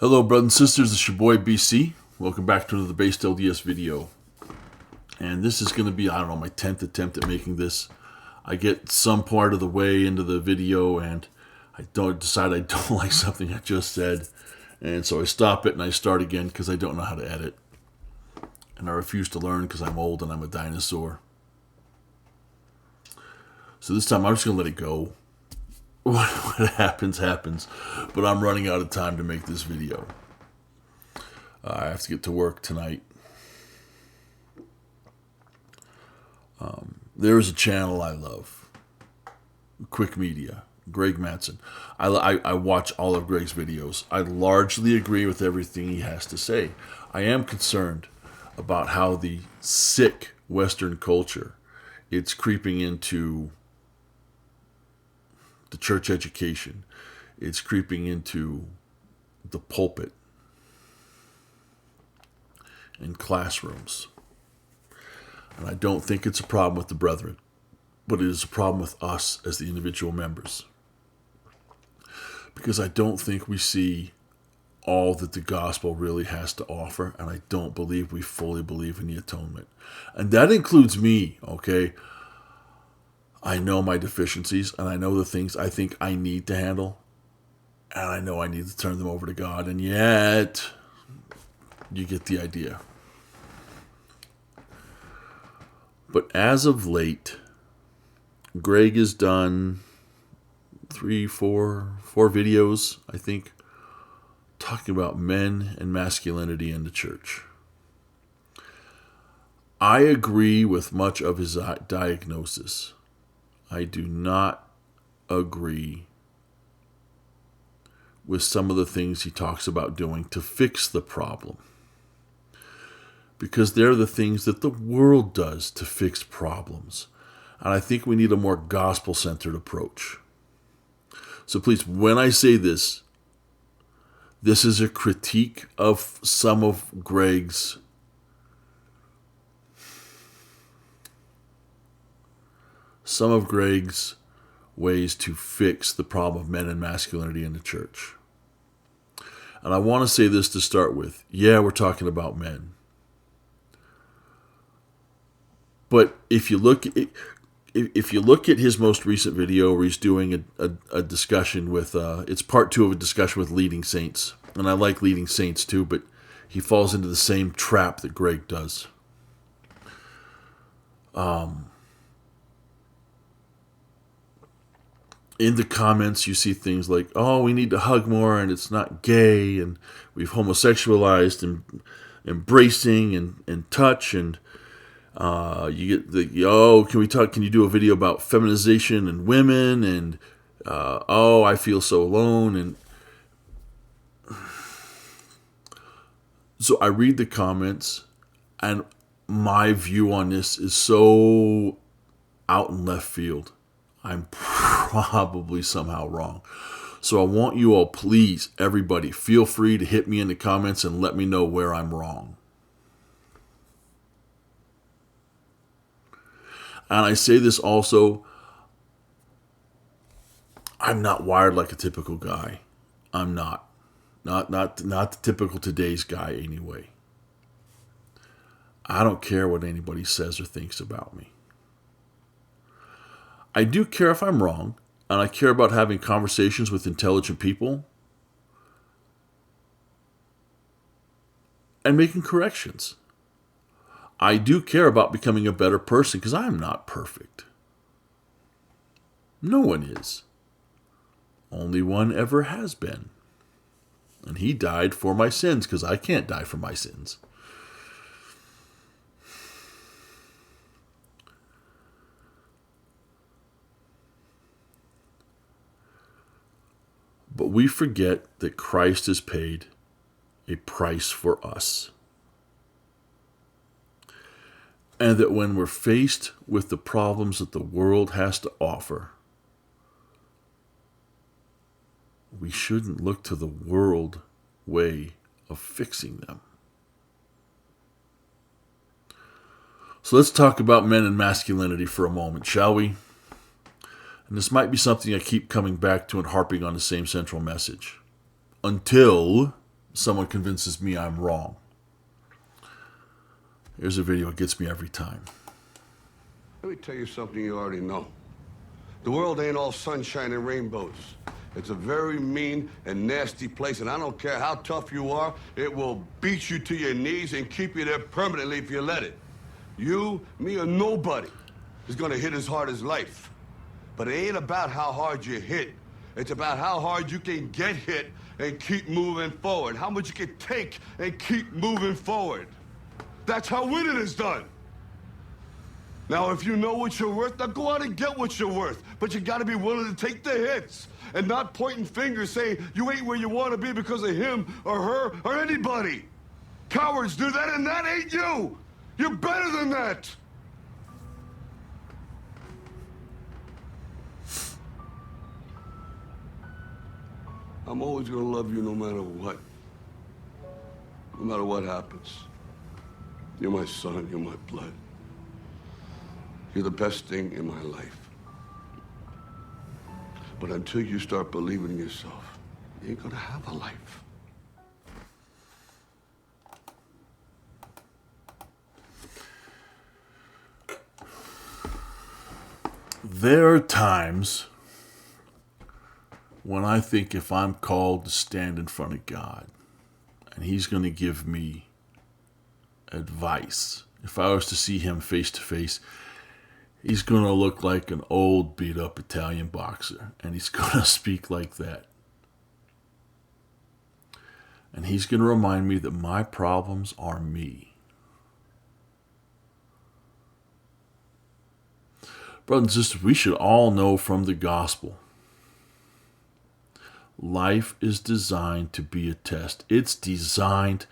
Hello, brothers and sisters. It's your boy BC. Welcome back to another Based LDS video. And this is going to be, my 10th attempt at making this. I get some part of the way into the video and I decide I don't like something I just said. And so I stop it and I start again because I don't know how to edit. And I refuse to learn because I'm old and I'm a dinosaur. So this time I'm just going to let it go. What happens, happens. But I'm running out of time to make this video. I have to get to work tonight. There is a channel I love. CWIC Media. Greg Mattson. I watch all of Greg's videos. I largely agree with everything he has to say. I am concerned about how the sick Western culture, it's creeping into the church education. It's creeping into the pulpit and classrooms. And I don't think it's a problem with the brethren, but it is a problem with us as the individual members. Because I don't think we see all that the gospel really has to offer, and I don't believe we fully believe in the atonement. And that includes me, okay? I know my deficiencies, and I know the things I think I need to handle, and I know I need to turn them over to God, and yet, you get the idea. But as of late, Greg has done 4 videos, I think, talking about men and masculinity in the church. I agree with much of his diagnosis. I do not agree with some of the things he talks about doing to fix the problem. Because they're the things that the world does to fix problems. And I think we need a more gospel-centered approach. So please, when I say this is a critique of some of Greg's ways to fix the problem of men and masculinity in the church. And I want to say this to start with. Yeah, we're talking about men. But if you look at his most recent video where he's doing a discussion with, it's part 2 of a discussion with leading saints. And I like leading saints too, but he falls into the same trap that Greg does. In the comments, you see things like, oh, we need to hug more and it's not gay and we've homosexualized and embracing and touch and you get can you do a video about feminization and women and I feel so alone. And so I read the comments and my view on this is so out in left field. I'm probably somehow wrong. So I want you all, please, everybody, feel free to hit me in the comments and let me know where I'm wrong. And I say this also, I'm not wired like a typical guy. I'm not. Not the typical today's guy anyway. I don't care what anybody says or thinks about me. I do care if I'm wrong, and I care about having conversations with intelligent people and making corrections. I do care about becoming a better person because I'm not perfect. No one is. Only one ever has been. And he died for my sins because I can't die for my sins. But we forget that Christ has paid a price for us. And that when we're faced with the problems that the world has to offer, we shouldn't look to the world way of fixing them. So let's talk about men and masculinity for a moment, shall we? And this might be something I keep coming back to and harping on the same central message. Until someone convinces me I'm wrong. Here's a video that gets me every time. Let me tell you something you already know. The world ain't all sunshine and rainbows. It's a very mean and nasty place, and I don't care how tough you are, it will beat you to your knees and keep you there permanently if you let it. You, me, or nobody is gonna hit as hard as life. But it ain't about how hard you hit. It's about how hard you can get hit and keep moving forward. How much you can take and keep moving forward. That's how winning is done. Now, if you know what you're worth, now go out and get what you're worth. But you gotta be willing to take the hits and not pointing fingers saying you ain't where you wanna be because of him or her or anybody. Cowards do that, and that ain't you. You're better than that. I'm always gonna love you no matter what. No matter what happens. You're my son, you're my blood. You're the best thing in my life. But until you start believing in yourself, you ain't gonna have a life. There are times when I think if I'm called to stand in front of God and he's going to give me advice, if I was to see him face to face, he's going to look like an old beat up Italian boxer, and he's going to speak like that. And he's going to remind me that my problems are me. Brothers and sisters, we should all know from the gospel, life is designed to be a test. It's designed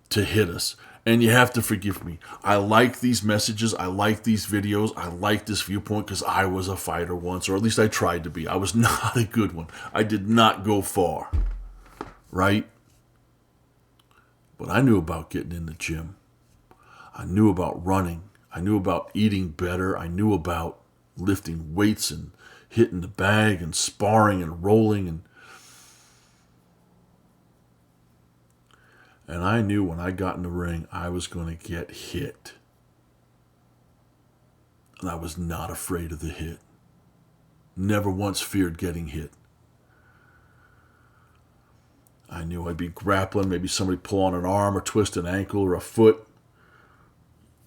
to hit us. And you have to forgive me. I like these messages. I like these videos. I like this viewpoint because I was a fighter once, or at least I tried to be. I was not a good one. I did not go far. Right? But I knew about getting in the gym. I knew about running. I knew about eating better. I knew about lifting weights and hitting the bag and sparring and rolling. And I knew when I got in the ring, I was going to get hit. And I was not afraid of the hit. Never once feared getting hit. I knew I'd be grappling, maybe somebody pull on an arm or twist an ankle or a foot,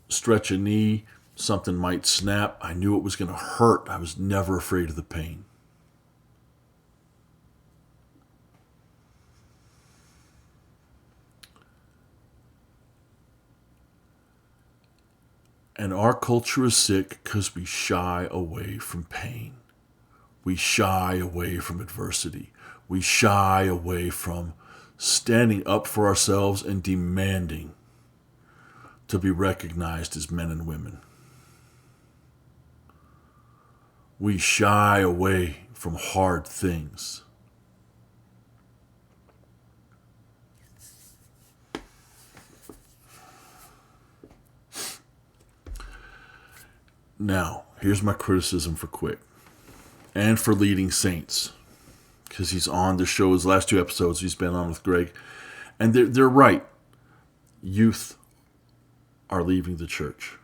stretch a knee, something might snap. I knew it was going to hurt. I was never afraid of the pain. And our culture is sick because we shy away from pain. We shy away from adversity. We shy away from standing up for ourselves and demanding to be recognized as men and women. We shy away from hard things. Now, here's my criticism for CWIC and for leading saints, because he's on the show. His last 2 episodes he's been on with Greg, and they're right. Youth are leaving the church.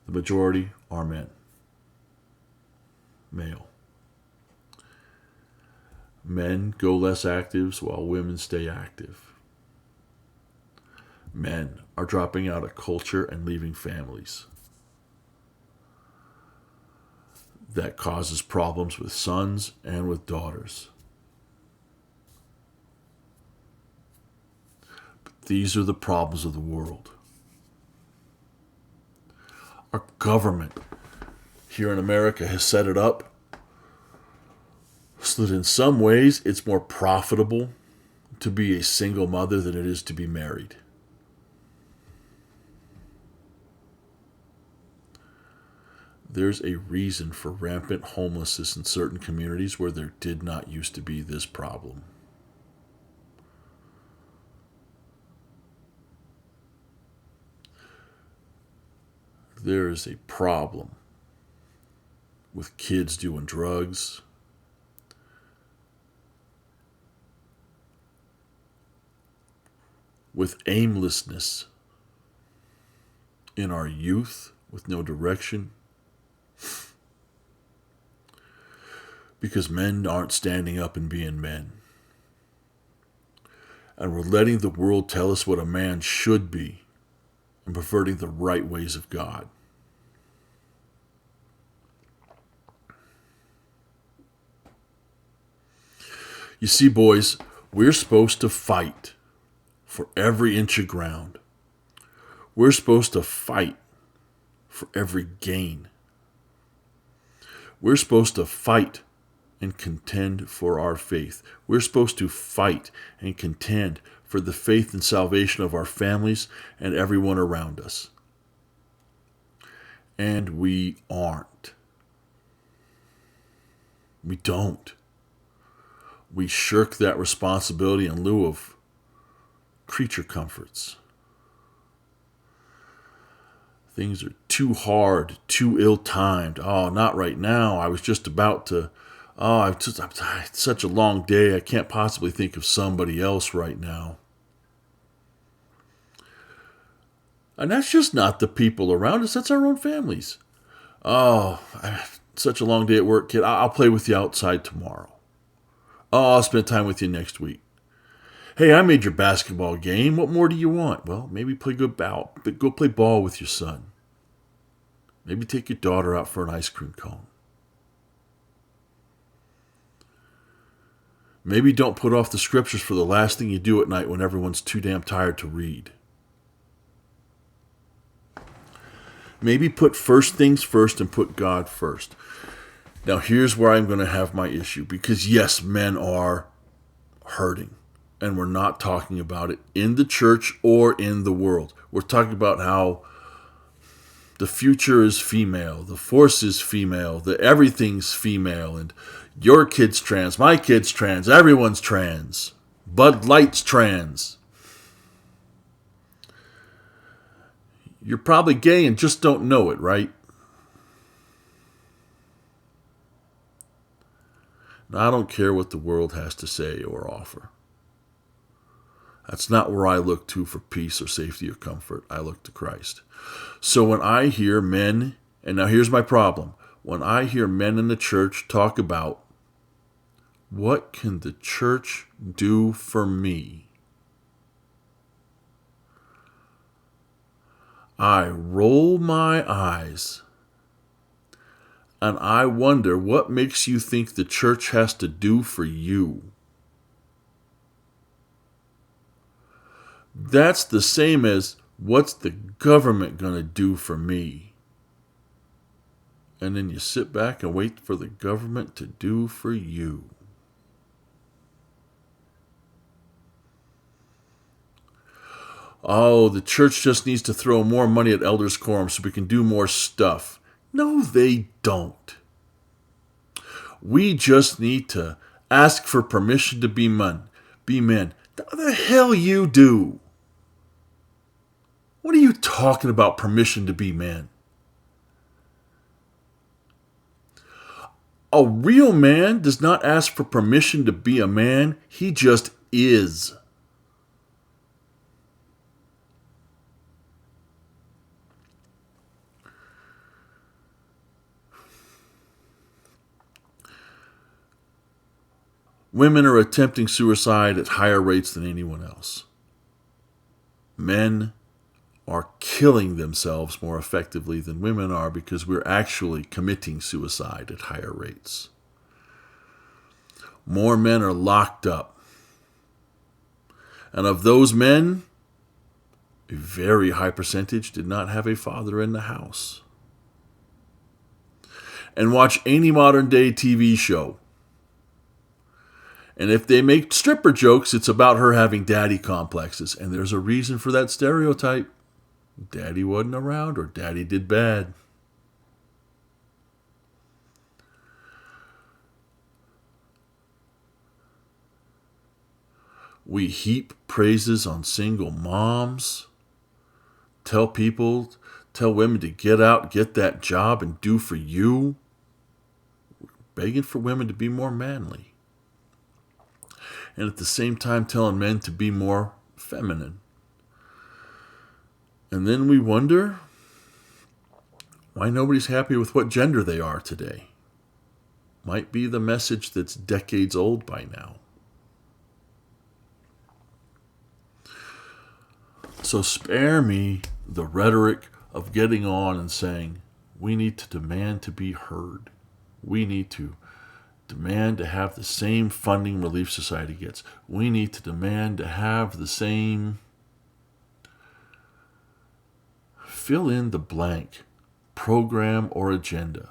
The majority are men. Male. Men go less active while women stay active. Men are dropping out of culture and leaving families. That causes problems with sons and with daughters. But these are the problems of the world. Our government here in America has set it up so that in some ways it's more profitable to be a single mother than it is to be married. There's a reason for rampant homelessness in certain communities where there did not used to be this problem. There is a problem with kids doing drugs, with aimlessness in our youth, with no direction, because men aren't standing up and being men. And we're letting the world tell us what a man should be and perverting the right ways of God. You see, boys, we're supposed to fight for every inch of ground. We're supposed to fight for every gain. We're supposed to fight and contend for our faith. We're supposed to fight and contend for the faith and salvation of our families and everyone around us. And we aren't. We don't. We shirk that responsibility in lieu of creature comforts. Things are too hard, too ill-timed. Oh, not right now. I was just about to... Oh, it's such a long day. I can't possibly think of somebody else right now. And that's just not the people around us. That's our own families. Oh, such a long day at work, kid. I'll play with you outside tomorrow. Oh, I'll spend time with you next week. Hey, I made your basketball game. What more do you want? Well, maybe go play ball with your son. Maybe take your daughter out for an ice cream cone. Maybe don't put off the scriptures for the last thing you do at night when everyone's too damn tired to read. Maybe put first things first and put God first. Now, here's where I'm going to have my issue. Because, yes, men are hurting. And we're not talking about it in the church or in the world. We're talking about how the future is female. The force is female. Everything's female. And your kid's trans. My kid's trans. Everyone's trans. Bud Light's trans. You're probably gay and just don't know it, right? Now, I don't care what the world has to say or offer. That's not where I look to for peace or safety or comfort. I look to Christ. So when I hear men, and now here's my problem. When I hear men in the church talk about, what can the church do for me? I roll my eyes and I wonder, what makes you think the church has to do for you? That's the same as, what's the government going to do for me? And then you sit back and wait for the government to do for you. Oh, the church just needs to throw more money at elders' quorum so we can do more stuff. No, they don't. We just need to ask for permission to be men. What the hell you do? What are you talking about, permission to be men? A real man does not ask for permission to be a man. He just is. Women are attempting suicide at higher rates than anyone else. Men are killing themselves more effectively than women are because we're actually committing suicide at higher rates. More men are locked up. And of those men, a very high percentage did not have a father in the house. And watch any modern day TV show. And if they make stripper jokes, it's about her having daddy complexes. And there's a reason for that stereotype. Daddy wasn't around or daddy did bad. We heap praises on single moms. Tell women to get out, get that job, and do for you. We're begging for women to be more manly. And at the same time telling men to be more feminine. And then we wonder why nobody's happy with what gender they are today. Might be the message that's decades old by now. So spare me the rhetoric of getting on and saying, we need to demand to be heard. We need to demand to have the same funding Relief Society gets. We need to demand to have the same fill in the blank program or agenda.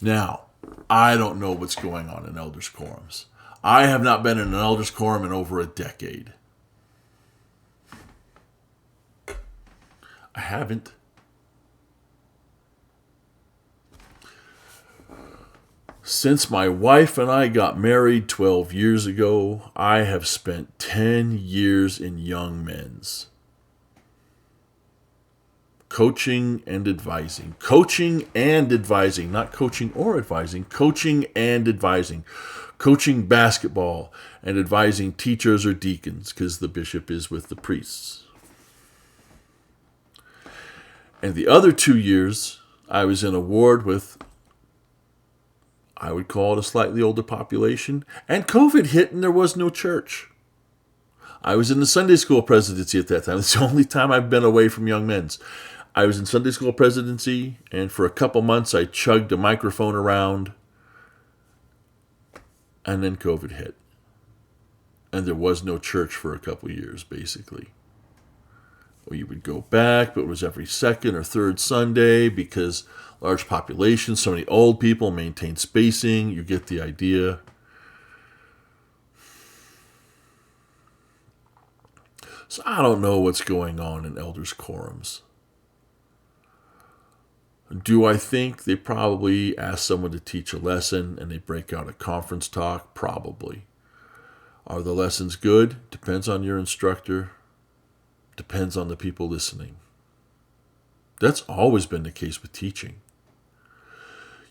Now, I don't know what's going on in elders' quorums. I have not been in an elders' quorum in over a decade. I haven't. Since my wife and I got married 12 years ago, I have spent 10 years in young men's. Coaching and advising. Coaching and advising. Not coaching or advising. Coaching and advising. Coaching basketball and advising teachers or deacons, because the bishop is with the priests. And the other 2 years, I was in a ward with, I would call it a slightly older population, and COVID hit and there was no church. I was in the Sunday school presidency at that time. It's the only time I've been away from young men's. I was in Sunday school presidency, and for a couple months I chugged a microphone around, and then COVID hit. And there was no church for a couple years, basically. Or you would go back, but it was every second or third Sunday because large populations, so many old people, maintain spacing. You get the idea. So I don't know what's going on in elders' quorums. Do I think they probably ask someone to teach a lesson and they break out a conference talk? Probably. Are the lessons good? Depends on your instructor. Depends on the people listening. That's always been the case with teaching.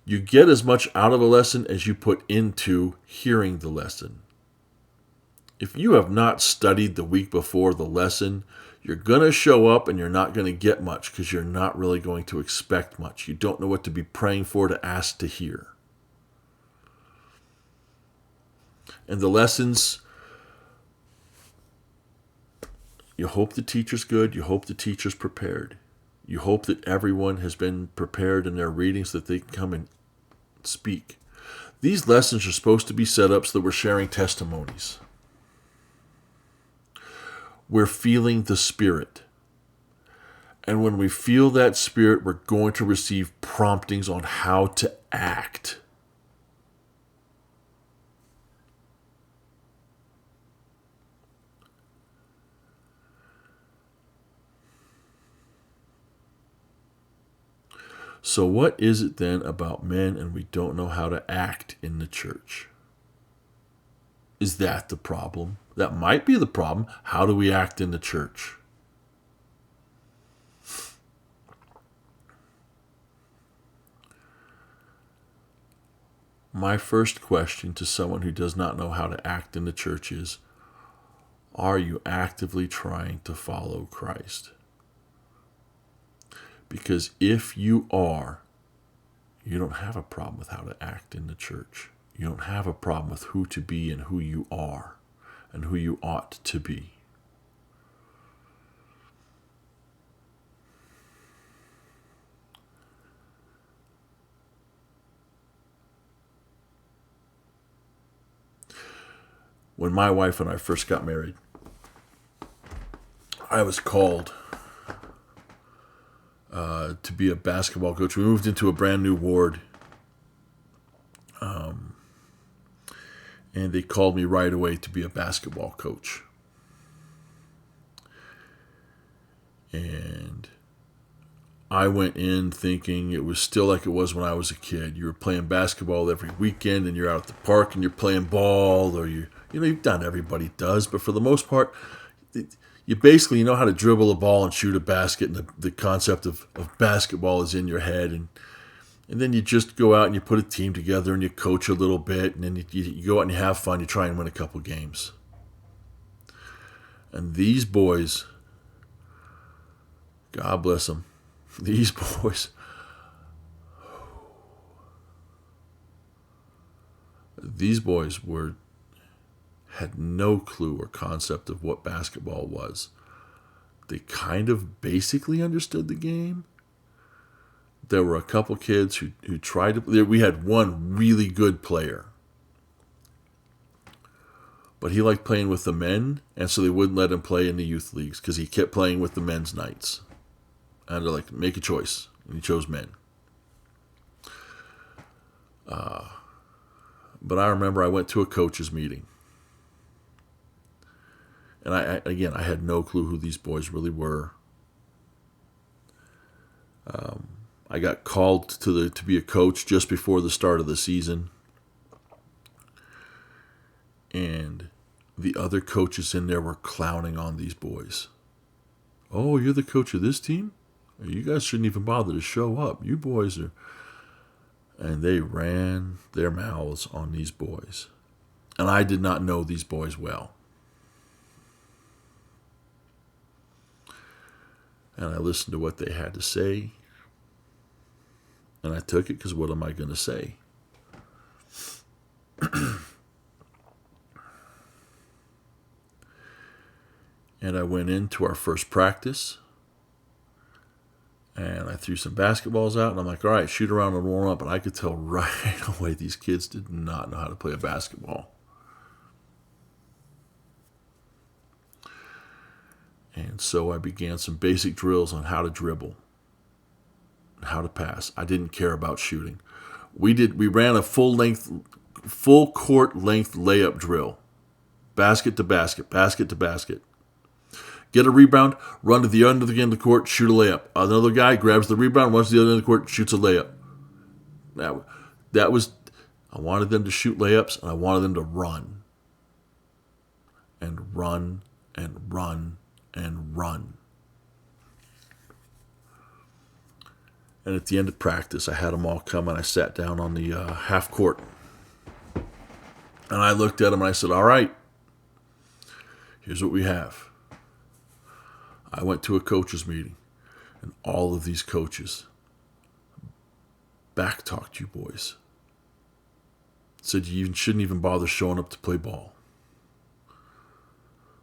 You get as much out of a lesson as you put into hearing the lesson. If you have not studied the week before the lesson, you're going to show up and you're not going to get much because you're not really going to expect much. You don't know what to be praying for, to ask to hear. And the lessons, you hope the teacher's good. You hope the teacher's prepared. You hope that everyone has been prepared in their readings so that they can come and speak. These lessons are supposed to be set up so that we're sharing testimonies. We're feeling the Spirit. And when we feel that Spirit, we're going to receive promptings on how to act. So what is it then about men and we don't know how to act in the church? Is that the problem? That might be the problem. How do we act in the church? My first question to someone who does not know how to act in the church is, are you actively trying to follow Christ? Because if you are, you don't have a problem with how to act in the church. You don't have a problem with who to be and who you are and who you ought to be. When my wife and I first got married, I was called to be a basketball coach. We moved into a brand new ward, and they called me right away to be a basketball coach. And I went in thinking it was still like it was when I was a kid. You were playing basketball every weekend, and you're out at the park and you're playing ball, or you've done, everybody does, but for the most part, you basically know how to dribble a ball and shoot a basket, and the concept of basketball is in your head, and then you just go out and you put a team together and you coach a little bit, and then you go out and you have fun, you try and win a couple games. And these boys, God bless them, these boys, had no clue or concept of what basketball was. They kind of basically understood the game. There were a couple kids who tried to. We had one really good player, but he liked playing with the men, and so they wouldn't let him play in the youth leagues because he kept playing with the men's nights. And they're like, make a choice, and he chose men. But I remember I went to a coach's meeting. And I had no clue who these boys really were. I got called to be a coach just before the start of the season. And the other coaches in there were clowning on these boys. Oh, you're the coach of this team? You guys shouldn't even bother to show up. You boys are... And they ran their mouths on these boys. And I did not know these boys well. And I listened to what they had to say. And I took it because what am I going to say? And I went into our first practice. And I threw some basketballs out. And I'm like, all right, shoot around and warm up. And I could tell right away these kids did not know how to play a basketball. And so I began some basic drills on how to dribble, how to pass. I didn't care about shooting. We ran a full court length layup drill. Basket to basket, basket to basket. Get a rebound, run to the end of the court, shoot a layup. Another guy grabs the rebound, runs to the other end of the court, shoots a layup. That was, I wanted them to shoot layups, and I wanted them to run. And run, and run, and run. And at the end of practice, I had them all come, and I sat down on the half court. And I looked at them, and I said, all right, here's what we have. I went to a coaches meeting, and all of these coaches back-talked you boys. Said you shouldn't even bother showing up to play ball.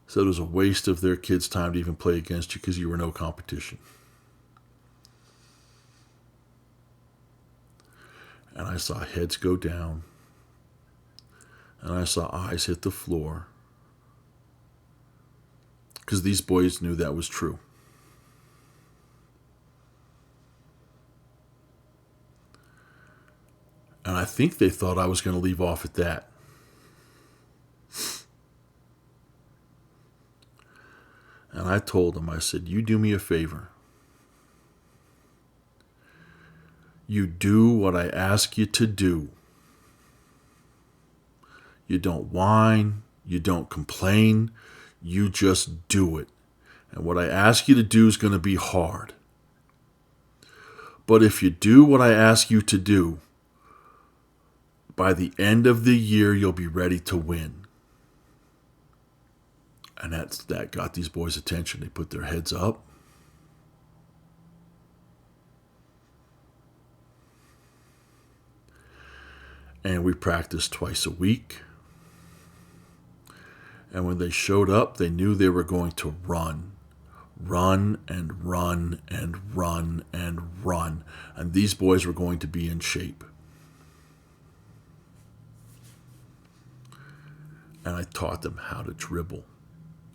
Said it was a waste of their kids' time to even play against you because you were no competition. And I saw heads go down, and I saw eyes hit the floor. Because these boys knew that was true. And I think they thought I was going to leave off at that. And I told them, I said, you do me a favor. You do what I ask you to do. You don't whine. You don't complain. You just do it. And what I ask you to do is going to be hard. But if you do what I ask you to do, by the end of the year, you'll be ready to win. And that got these boys' attention. They put their heads up. And we practiced twice a week. And when they showed up, they knew they were going to run. Run and run and run and run. And these boys were going to be in shape. And I taught them how to dribble.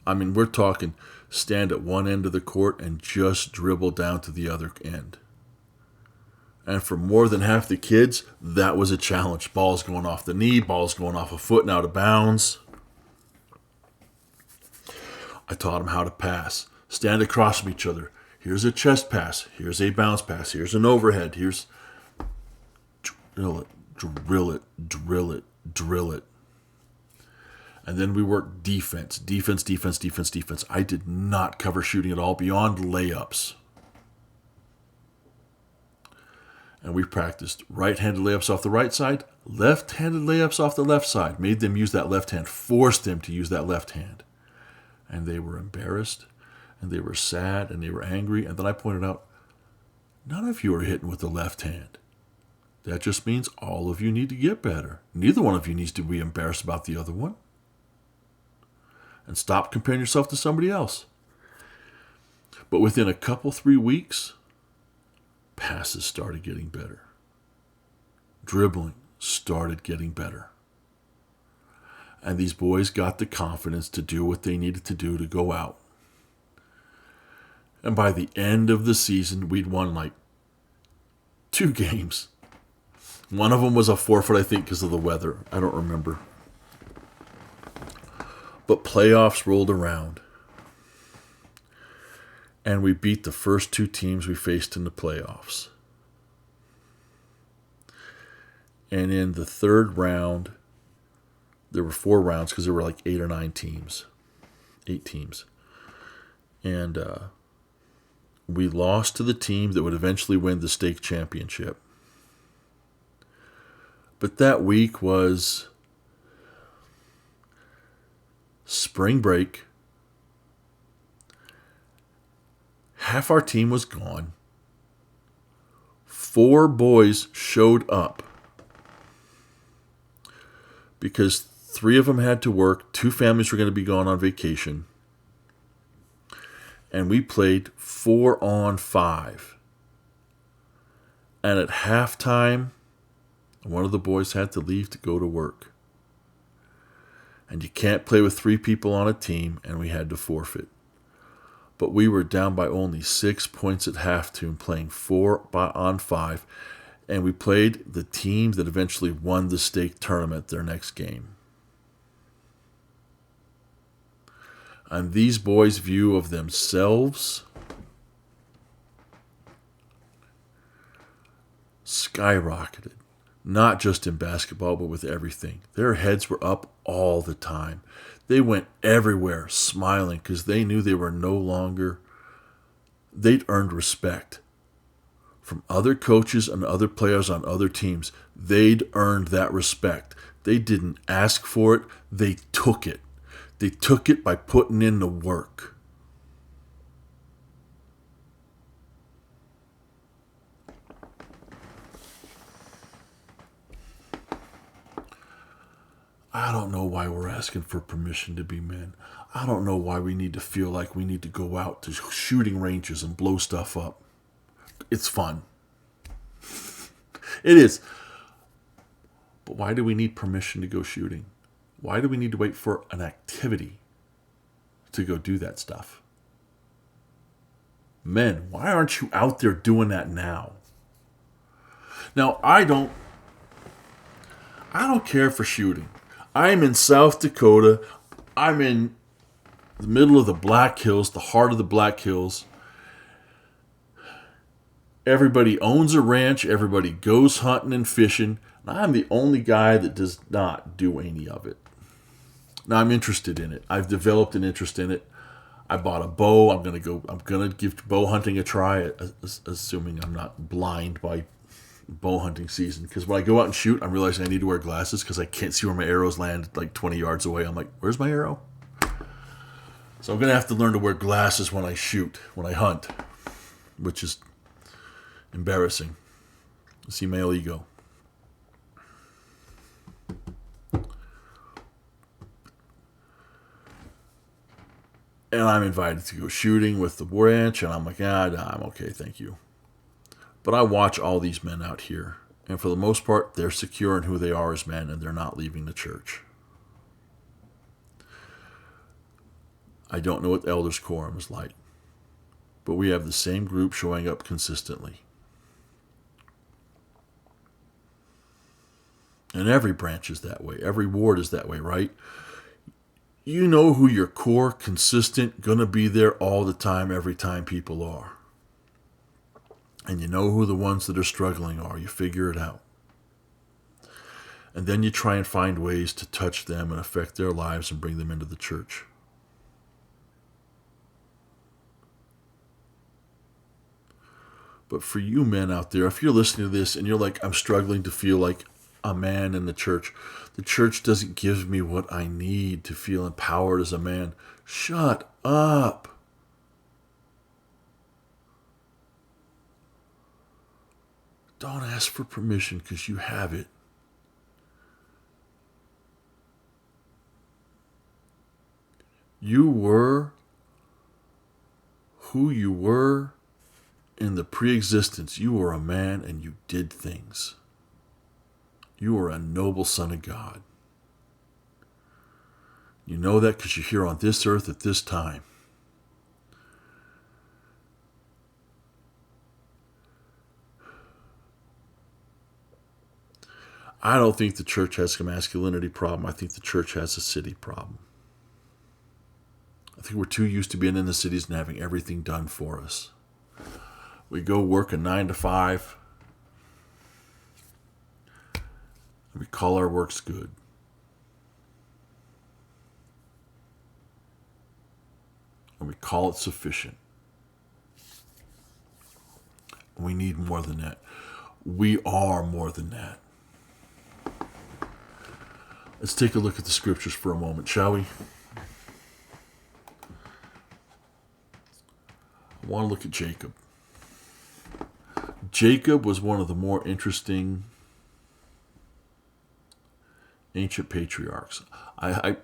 I mean, we're talking stand at one end of the court and just dribble down to the other end. And for more than half the kids, that was a challenge. Balls going off the knee, balls going off a foot and out of bounds. I taught them how to pass. Stand across from each other. Here's a chest pass. Here's a bounce pass. Here's an overhead. Here's... Drill it, drill it, drill it, drill it. And then we worked defense. Defense, defense, defense, defense. I did not cover shooting at all beyond layups. And we practiced right-handed layups off the right side, left-handed layups off the left side. Made them use that left hand. Forced them to use that left hand. And they were embarrassed, and they were sad, and they were angry. And then I pointed out, none of you are hitting with the left hand. That just means all of you need to get better. Neither one of you needs to be embarrassed about the other one. And stop comparing yourself to somebody else. But within a couple, 3 weeks, passes started getting better. Dribbling started getting better. And these boys got the confidence to do what they needed to do to go out. And by the end of the season, we'd won like 2 games. One of them was a forfeit, I think, because of the weather. I don't remember. But playoffs rolled around. And we beat the first 2 teams we faced in the playoffs. And in the third round, there were 4 rounds because there were like 8 or 9 teams. 8 teams. And we lost to the team that would eventually win the state championship. But that week was spring break. Half our team was gone. 4 boys showed up because 3 of them had to work. 2 families were going to be gone on vacation. And we played 4-on-5. And at halftime, one of the boys had to leave to go to work. And you can't play with 3 people on a team, and we had to forfeit. But we were down by only 6 points at halftime, playing 4-on-5. And we played the team that eventually won the state tournament their next game. And these boys' view of themselves skyrocketed. Not just in basketball, but with everything. Their heads were up all the time. They went everywhere smiling because they knew they were no longer, they'd earned respect from other coaches and other players on other teams. They'd earned that respect. They didn't ask for it, they took it. They took it by putting in the work. I don't know why we're asking for permission to be men. I don't know why we need to feel like we need to go out to shooting ranges and blow stuff up. It's fun. It is. But why do we need permission to go shooting? Why do we need to wait for an activity to go do that stuff? Men, why aren't you out there doing that now? Now, I don't care for shooting. I'm in South Dakota. I'm in the middle of the Black Hills, the heart of the Black Hills. Everybody owns a ranch. Everybody goes hunting and fishing. And I'm the only guy that does not do any of it. Now, I'm interested in it. I've developed an interest in it. I bought a bow. I'm gonna give bow hunting a try, assuming I'm not blind by bow hunting season. Because when I go out and shoot, I'm realizing I need to wear glasses because I can't see where my arrows land like 20 yards away. I'm like, where's my arrow? So I'm gonna have to learn to wear glasses when I shoot, when I hunt, which is embarrassing. See male ego. And I'm invited to go shooting with the ranch, and I'm like, I'm okay, thank you. But I watch all these men out here, and for the most part, they're secure in who they are as men, and they're not leaving the church. I don't know what the elders' quorum is like, but we have the same group showing up consistently. And every branch is that way. Every ward is that way, right? You know who your core, consistent, gonna be there all the time, every time people are. And you know who the ones that are struggling are. You figure it out. And then you try and find ways to touch them and affect their lives and bring them into the church. But for you men out there, if you're listening to this and you're like, I'm struggling to feel like a man in the church doesn't give me what I need to feel empowered as a man. Shut up. Don't ask for permission because you have it. You were who you were in the pre-existence. You were a man and you did things. You are a noble son of God. You know that because you're here on this earth at this time. I don't think the church has a masculinity problem. I think the church has a city problem. I think we're too used to being in the cities and having everything done for us. We go work a 9 to 5. And we call our works good. And we call it sufficient. We need more than that. We are more than that. Let's take a look at the scriptures for a moment, shall we? I want to look at Jacob. Jacob was one of the more interesting ancient patriarchs. I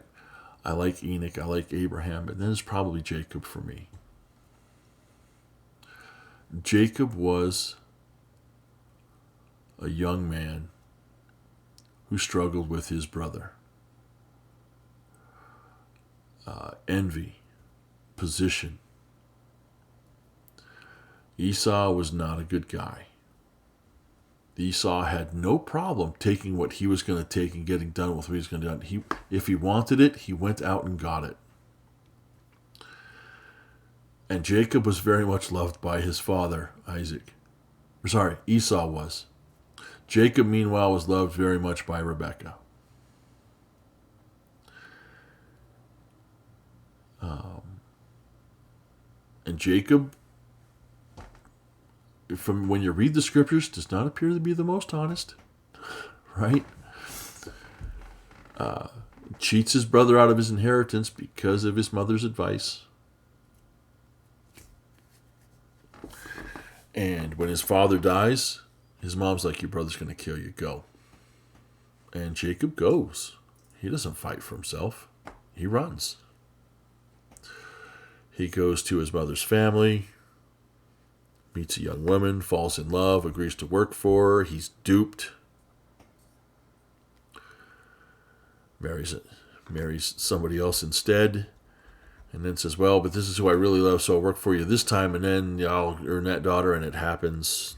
like Enoch, I like Abraham, but then it's probably Jacob for me. Jacob was a young man who struggled with his brother. Envy, position. Esau was not a good guy. Esau had no problem taking what he was going to take and getting done with what he was going to do. If he wanted it, he went out and got it. And Jacob was very much loved by his father, Esau was. Jacob, meanwhile, was loved very much by Rebekah. And Jacob, from when you read the scriptures, does not appear to be the most honest, right? Cheats his brother out of his inheritance because of his mother's advice. And when his father dies, his mom's like, your brother's going to kill you, go. And Jacob goes. He doesn't fight for himself. He runs. He goes to his mother's family, meets a young woman, falls in love, agrees to work for her. He's duped. Marries somebody else instead. And then says, well, but this is who I really love, so I'll work for you this time, and then I'll earn that daughter, and it happens.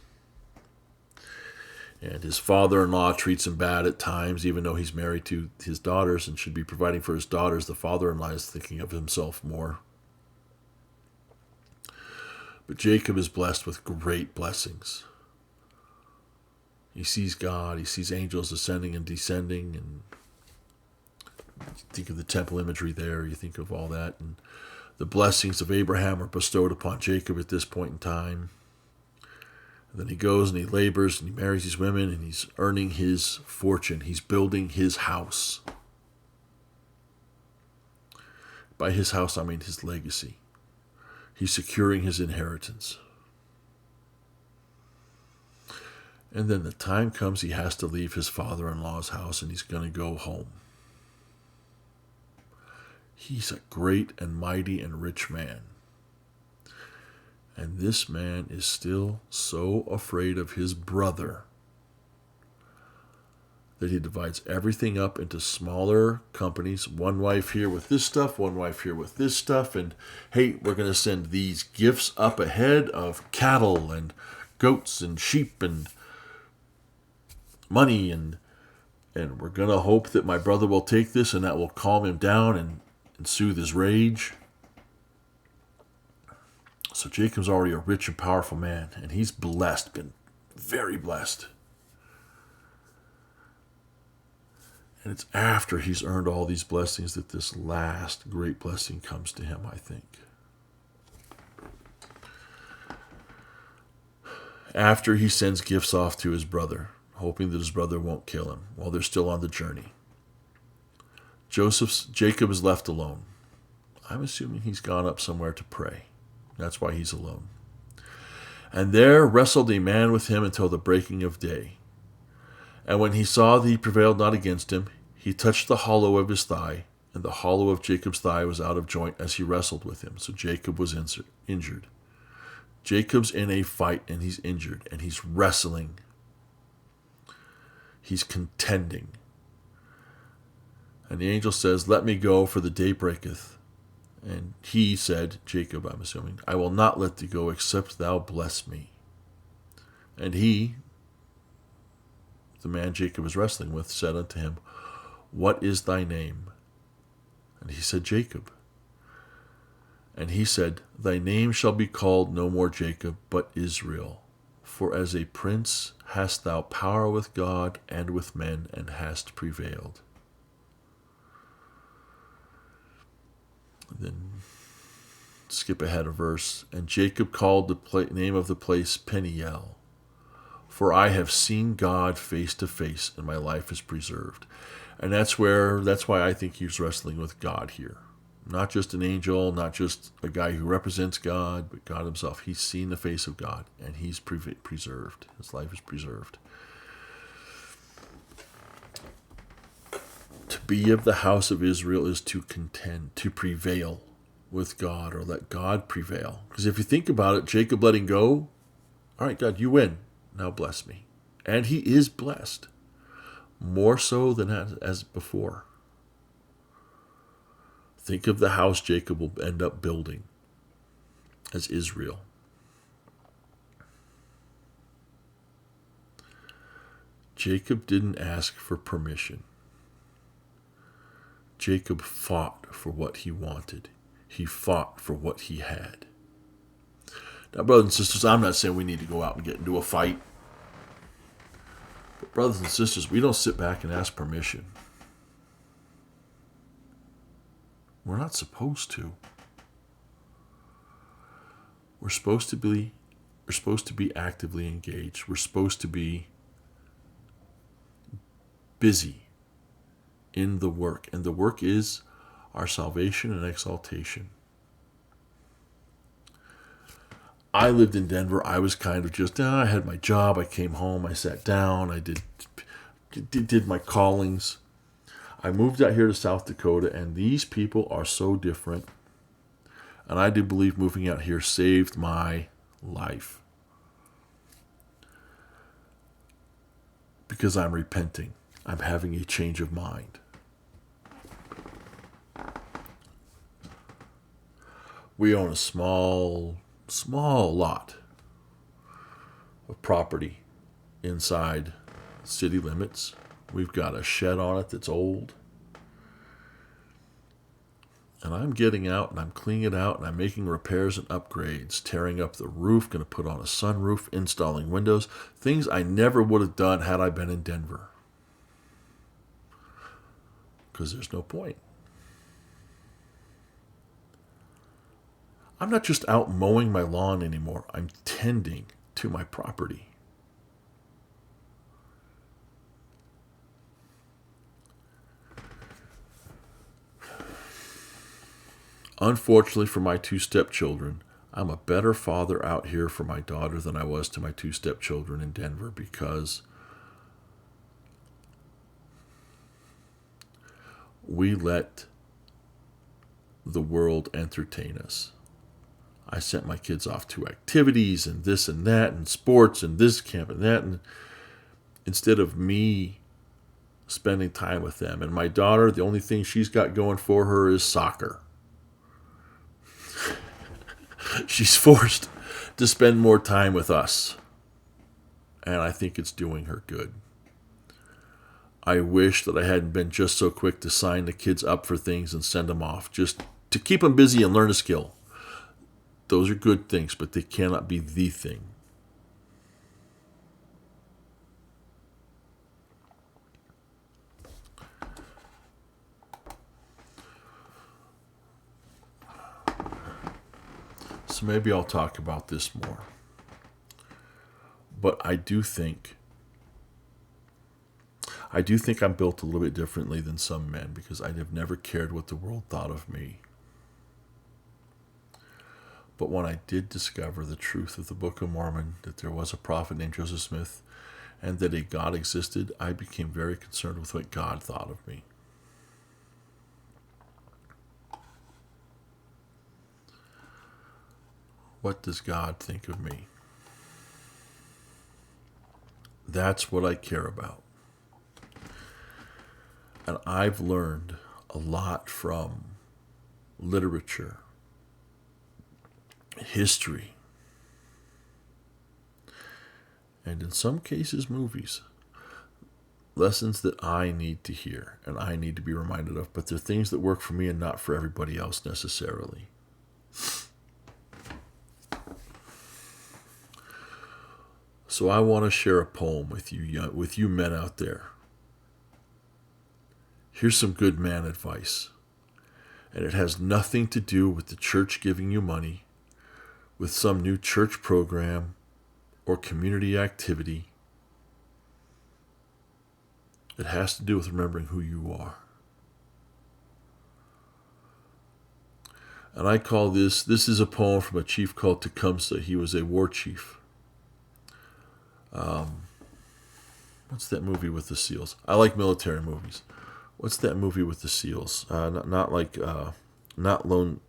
And his father-in-law treats him bad at times, even though he's married to his daughters and should be providing for his daughters. The father-in-law is thinking of himself more. But Jacob is blessed with great blessings. He sees God, he sees angels ascending and descending, and you think of the temple imagery there, you think of all that, and the blessings of Abraham are bestowed upon Jacob at this point in time. And then he goes and he labors and he marries these women and he's earning his fortune. He's building his house. By his house, I mean his legacy. He's securing his inheritance. And then the time comes he has to leave his father-in-law's house and he's going to go home. He's a great and mighty and rich man. And this man is still so afraid of his brother that he divides everything up into smaller companies. One wife here with this stuff, one wife here with this stuff. And hey, we're going to send these gifts up ahead of cattle and goats and sheep and money. And we're going to hope that my brother will take this and that will calm him down and soothe his rage. So Jacob's already a rich and powerful man, and he's blessed, been very blessed. And it's after he's earned all these blessings that this last great blessing comes to him, I think. After he sends gifts off to his brother, hoping that his brother won't kill him while they're still on the journey. Jacob is left alone. I'm assuming he's gone up somewhere to pray. That's why he's alone. And there wrestled a man with him until the breaking of day. And when he saw that he prevailed not against him, he touched the hollow of his thigh, and the hollow of Jacob's thigh was out of joint as he wrestled with him. So Jacob was injured. Jacob's in a fight, and he's injured, and he's wrestling. He's contending. And the angel says, "Let me go, for the day breaketh." And he said, Jacob, I'm assuming, "I will not let thee go, except thou bless me." And he, the man Jacob is wrestling with, said unto him, "What is thy name?" And he said, "Jacob." And he said, "Thy name shall be called no more Jacob, but Israel. For as a prince hast thou power with God and with men, and hast prevailed." Then skip ahead a verse. "And Jacob called the name of the place Peniel. For I have seen God face to face, and my life is preserved." And that's why I think he's wrestling with God here. Not just an angel, not just a guy who represents God, but God himself. He's seen the face of God, and he's preserved. His life is preserved. To be of the house of Israel is to contend, to prevail with God, or let God prevail. Because if you think about it, Jacob letting go, all right, God, you win. Now bless me. And he is blessed. More so than as before. Think of the house Jacob will end up building as Israel. Jacob didn't ask for permission. Jacob fought for what he wanted. He fought for what he had. Now, brothers and sisters, I'm not saying we need to go out and get into a fight. But brothers and sisters, we don't sit back and ask permission. We're not supposed to. We're supposed to be actively engaged. We're supposed to be busy in the work. And the work is our salvation and exaltation. I lived in Denver. I was kind of just, I had my job. I came home. I sat down. I did my callings. I moved out here to South Dakota, and these people are so different. And I do believe moving out here saved my life. Because I'm repenting. I'm having a change of mind. We own a small lot of property inside city limits. We've got a shed on it that's old. And I'm getting out and I'm cleaning it out and I'm making repairs and upgrades, tearing up the roof, going to put on a sunroof, installing windows, things I never would have done had I been in Denver. Because there's no point. I'm not just out mowing my lawn anymore. I'm tending to my property. Unfortunately for my two stepchildren, I'm a better father out here for my daughter than I was to my two stepchildren in Denver, because we let the world entertain us. I sent my kids off to activities and this and that and sports and this camp and that, and instead of me spending time with them. And my daughter, the only thing she's got going for her is soccer. She's forced to spend more time with us. And I think it's doing her good. I wish that I hadn't been just so quick to sign the kids up for things and send them off, just to keep them busy and learn a skill. Those are good things, but they cannot be the thing. So maybe I'll talk about this more. But I do think I'm built a little bit differently than some men, because I have never cared what the world thought of me. But when I did discover the truth of the Book of Mormon, that there was a prophet named Joseph Smith, and that a God existed, I became very concerned with what God thought of me. What does God think of me? That's what I care about. And I've learned a lot from literature, history, and in some cases movies. Lessons that I need to hear and I need to be reminded of, but they're things that work for me and not for everybody else necessarily. So I want to share a poem with you men out there. Here's some good man advice. And it has nothing to do with the church giving you money, with some new church program, or community activity. It has to do with remembering who you are. And I call this is a poem from a chief called Tecumseh. He was a war chief. What's that movie with the SEALs? I like military movies. What's that movie with the SEALs? Not Lone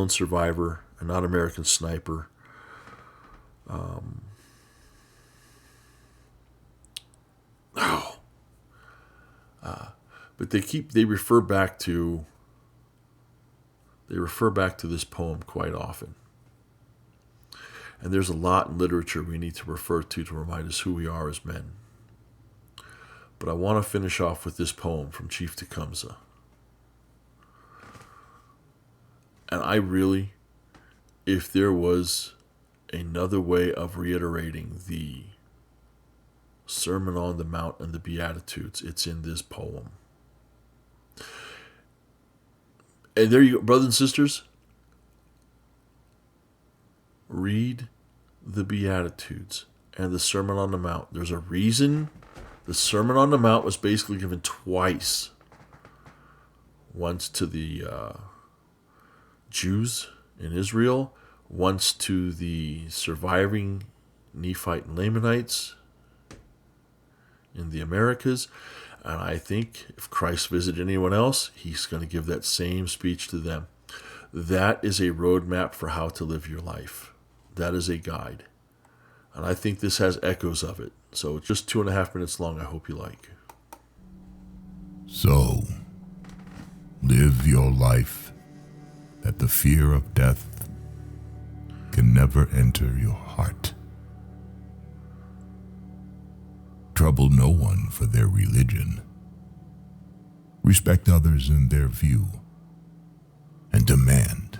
Survivor, and not American Sniper. But they refer back to this poem quite often. And there's a lot in literature we need to refer to remind us who we are as men. But I want to finish off with this poem from Chief Tecumseh. And I really, if there was another way of reiterating the Sermon on the Mount and the Beatitudes, it's in this poem. And there you go, brothers and sisters. Read the Beatitudes and the Sermon on the Mount. There's a reason the Sermon on the Mount was basically given twice. Once to the Jews in Israel, once to the surviving Nephite and Lamanites in the Americas. And I think if Christ visited anyone else, he's going to give that same speech to them. That is a roadmap for how to live your life. That is a guide. And I think this has echoes of it. So it's just 2.5 minutes long. I hope you like. So, live your life that the fear of death can never enter your heart. Trouble no one for their religion. Respect others in their view, and demand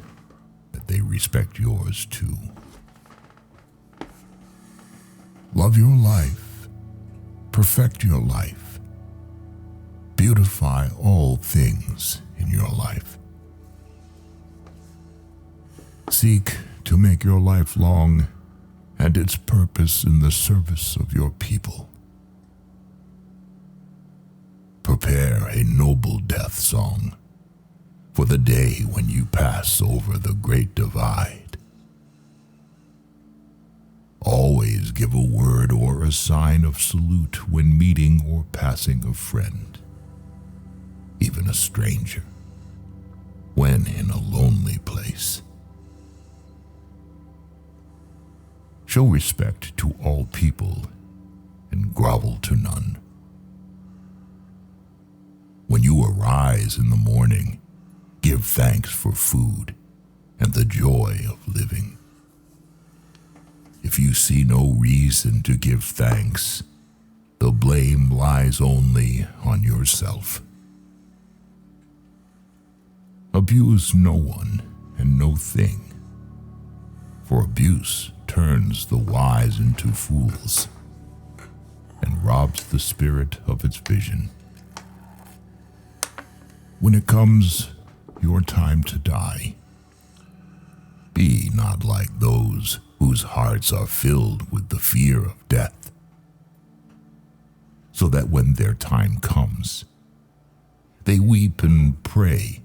that they respect yours too. Love your life, perfect your life, beautify all things in your life. Seek to make your life long and its purpose in the service of your people. Prepare a noble death song for the day when you pass over the great divide. Always give a word or a sign of salute when meeting or passing a friend, even a stranger, when in a lonely place. Show respect to all people and grovel to none. When you arise in the morning, give thanks for food and the joy of living. If you see no reason to give thanks, the blame lies only on yourself. Abuse no one and no thing, for abuse turns the wise into fools and robs the spirit of its vision. When it comes your time to die, be not like those whose hearts are filled with the fear of death, so that when their time comes, they weep and pray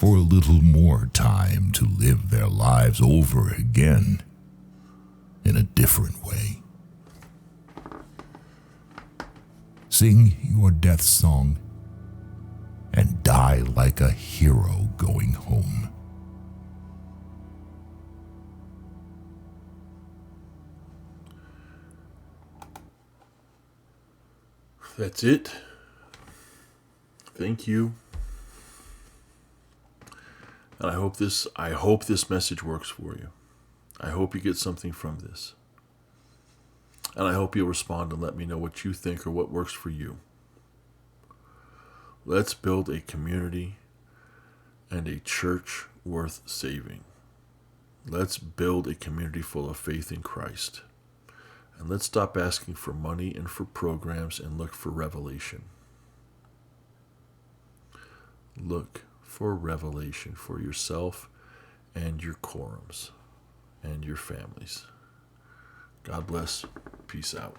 for a little more time to live their lives over again in a different way. Sing your death song and die like a hero going home. That's it. Thank you. And I hope this message works for you. I hope you get something from this. And I hope you'll respond and let me know what you think or what works for you. Let's build a community and a church worth saving. Let's build a community full of faith in Christ. And let's stop asking for money and for programs and look for revelation. Look for revelation for yourself and your quorums and your families. God bless. Peace out.